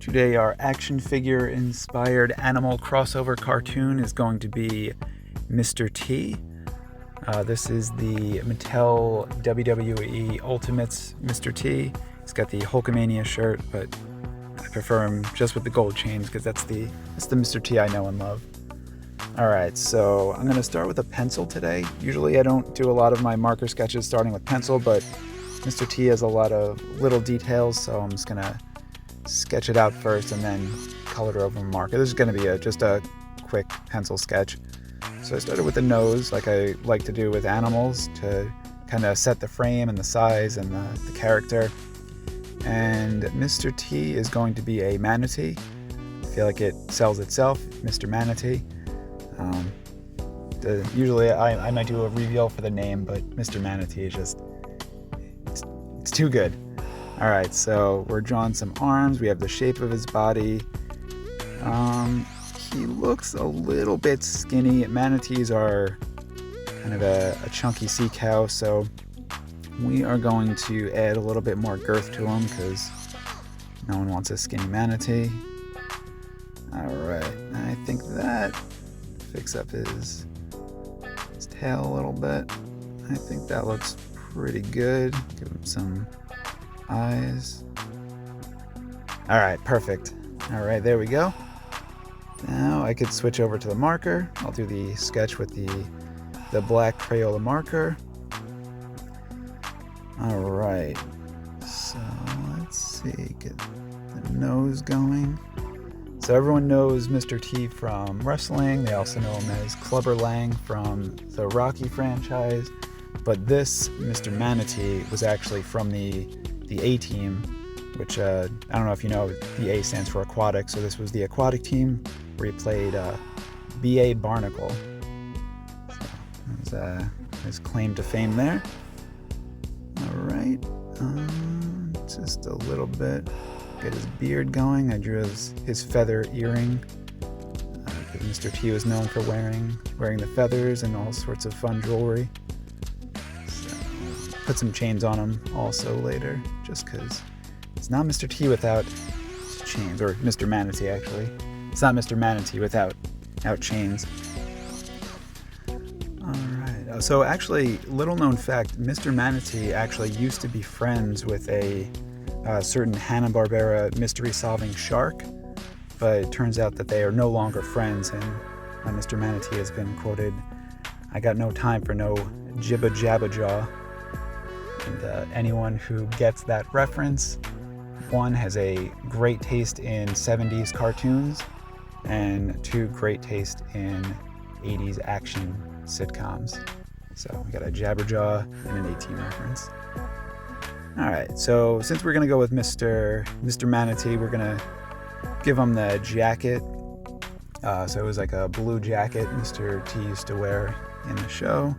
Today our action figure inspired animal crossover cartoon is going to be Mr. T. This is the Mattel WWE Ultimates Mr. T. He's got the Hulkamania shirt, but I prefer him just with the gold chains because that's the Mr. T I know and love. Alright, so I'm going to start with a pencil today. Usually I don't do a lot of my marker sketches starting with pencil, but Mr. T has a lot of little details, so I'm just going to sketch it out first and then color it over a marker. This is going to be just a quick pencil sketch. So I started with the nose, like I like to do with animals, to kind of set the frame and the size and the character. And Mr. T is going to be a manatee. I feel like it sells itself, Mr. Manatee. Usually I might do a reveal for the name, but Mr. Manatee is just, it's too good. Alright, so we're drawing some arms. We have the shape of his body. He looks a little bit skinny. Manatees are kind of a chunky sea cow, so we are going to add a little bit more girth to him because no one wants a skinny manatee. Alright, I think that fix up his tail a little bit. I think that looks pretty good. Give him some eyes. Alright, perfect. Alright, there we go. Now I could switch over to the marker. I'll do the sketch with the black Crayola marker. Alright, so let's see, get the nose going. So everyone knows Mr. T from wrestling. They also know him as Clubber Lang from the Rocky franchise. But this Mr. Manatee was actually from the A-Team, which I don't know if you know, the A stands for aquatic. So this was the aquatic team where he played B.A. Barnacle. So that was his claim to fame there. Alright, just a little bit. Get his beard going. I drew his feather earring. Mr. T was known for wearing the feathers and all sorts of fun jewelry. So, put some chains on him also later, just because it's not Mr. T without chains, or Mr. Manatee actually. It's not Mr. Manatee without chains. Alright, so actually, little known fact, Mr. Manatee actually used to be friends with a certain Hanna-Barbera mystery-solving shark, but it turns out that they are no longer friends, and Mr. Manatee has been quoted, "I got no time for no jibba jabba jaw." And anyone who gets that reference, one, has a great taste in 70s cartoons, and two, great taste in 80s action sitcoms. So we got a Jabberjaw and an A-Team reference. Alright, so since we're going to go with Mr. Manatee, we're going to give him the jacket. So it was like a blue jacket Mr. T used to wear in the show.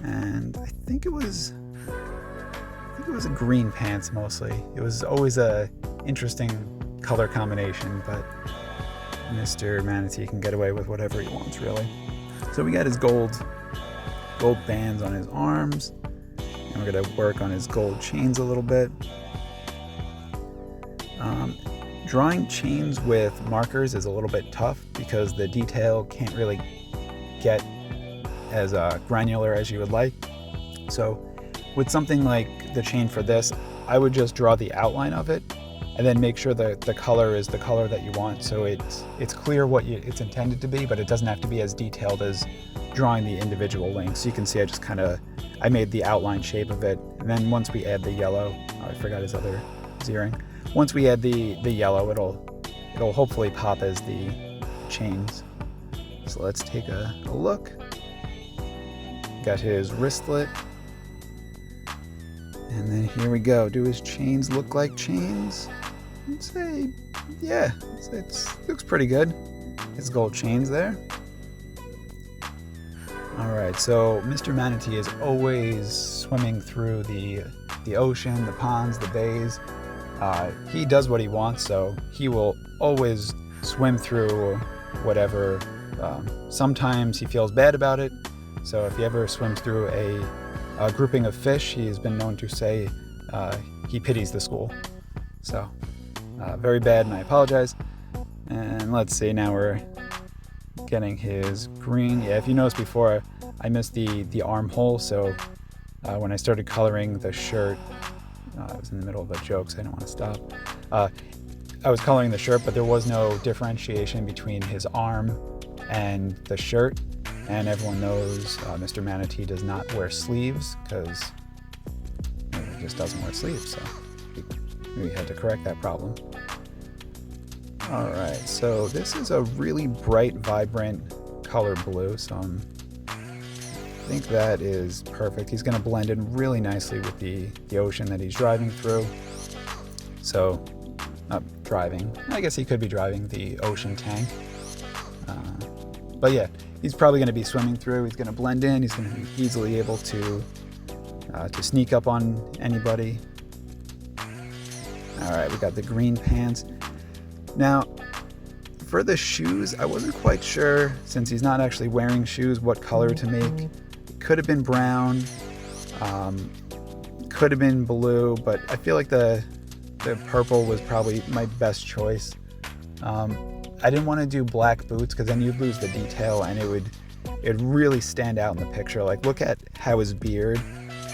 And I think it was a green pants mostly. It was always a interesting color combination, but Mr. Manatee can get away with whatever he wants, really. So we got his gold bands on his arms. And we're going to work on his gold chains a little bit. Drawing chains with markers is a little bit tough because the detail can't really get as granular as you would like. So with something like the chain for this, I would just draw the outline of it and then make sure that the color is the color that you want, so it's clear what it's intended to be, but it doesn't have to be as detailed as drawing the individual links. So you can see I made the outline shape of it, and then once we add the yellow, I forgot his earring. Once we add the yellow, it'll hopefully pop as the chains. So let's take a look. Got his wristlet. And then here we go. Do his chains look like chains? I'd say, yeah, it looks pretty good. His gold chains there. Alright, so Mr. Manatee is always swimming through the ocean, the ponds, the bays. He does what he wants, so he will always swim through whatever. Sometimes he feels bad about it, so if he ever swims through a grouping of fish, he's been known to say he pities the school. So very bad, and I apologize. And let's see, now we're getting his green. Yeah, if you noticed before, I missed the armhole, so when I started coloring the shirt, I was in the middle of a joke, so I didn't want to stop. I was coloring the shirt, but there was no differentiation between his arm and the shirt. And everyone knows Mr. Manatee does not wear sleeves because he just doesn't wear sleeves, so we had to correct that problem. All right, so this is a really bright, vibrant color blue, so I think that is perfect. He's going to blend in really nicely with the ocean that he's driving through. So, driving. I guess he could be driving the ocean tank. But yeah, he's probably going to be swimming through. He's going to blend in. He's going to be easily able to sneak up on anybody. All right, we got the green pants. Now, for the shoes, I wasn't quite sure, since he's not actually wearing shoes, what color to make. It could have been brown, could have been blue, but I feel like the purple was probably my best choice. I didn't want to do black boots because then you'd lose the detail and it'd really stand out in the picture. Like, look at how his beard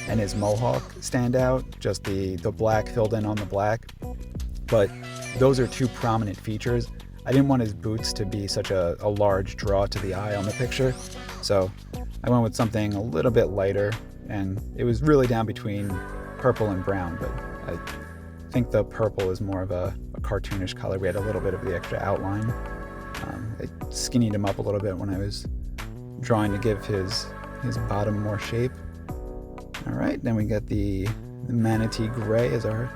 and his mohawk stand out, just the black filled in on the black. But those are two prominent features. I didn't want his boots to be such a large draw to the eye on the picture, so I went with something a little bit lighter, and it was really down between purple and brown, but I think the purple is more of a cartoonish color. We had a little bit of the extra outline. I skinnied him up a little bit when I was drawing to give his bottom more shape. All right, then we got the manatee gray as our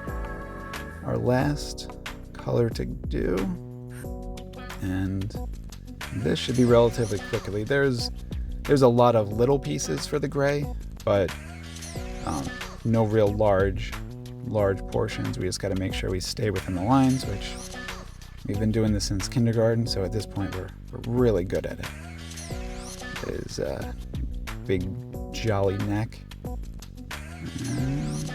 last color to do, and this should be relatively quickly. There's a lot of little pieces for the gray, but no real large portions. We just got to make sure we stay within the lines, which we've been doing this since kindergarten, so at this point we're really good at it. There's a big jolly neck. And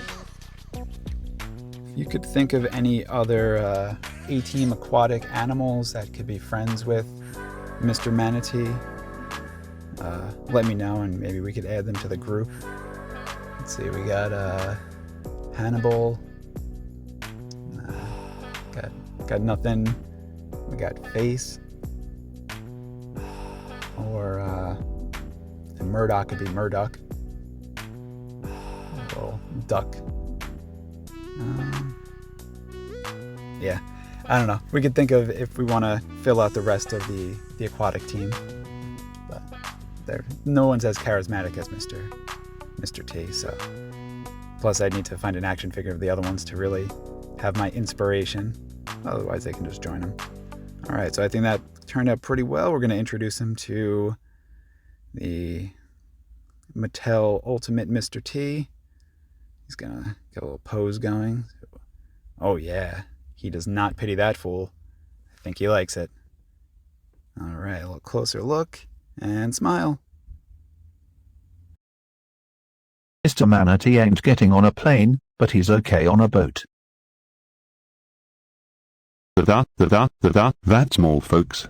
if you could think of any other A-Team aquatic animals that could be friends with Mr. Manatee, let me know and maybe we could add them to the group. Let's see, we got Hannibal, got nothing. We got Face, or and Murdoch could be Murdoch. Little duck. Yeah, I don't know. We could think of if we want to fill out the rest of the aquatic team, but no one's as charismatic as Mr. T. So, plus I'd need to find an action figure of the other ones to really have my inspiration. Otherwise, they can just join them. All right, so I think that turned out pretty well. We're going to introduce him to the Mattel Ultimate Mr. T. He's going to get a little pose going. Oh, yeah. He does not pity that fool. I think he likes it. All right, a little closer look and smile. Mr. Manatee ain't getting on a plane, but he's okay on a boat. That's all, folks.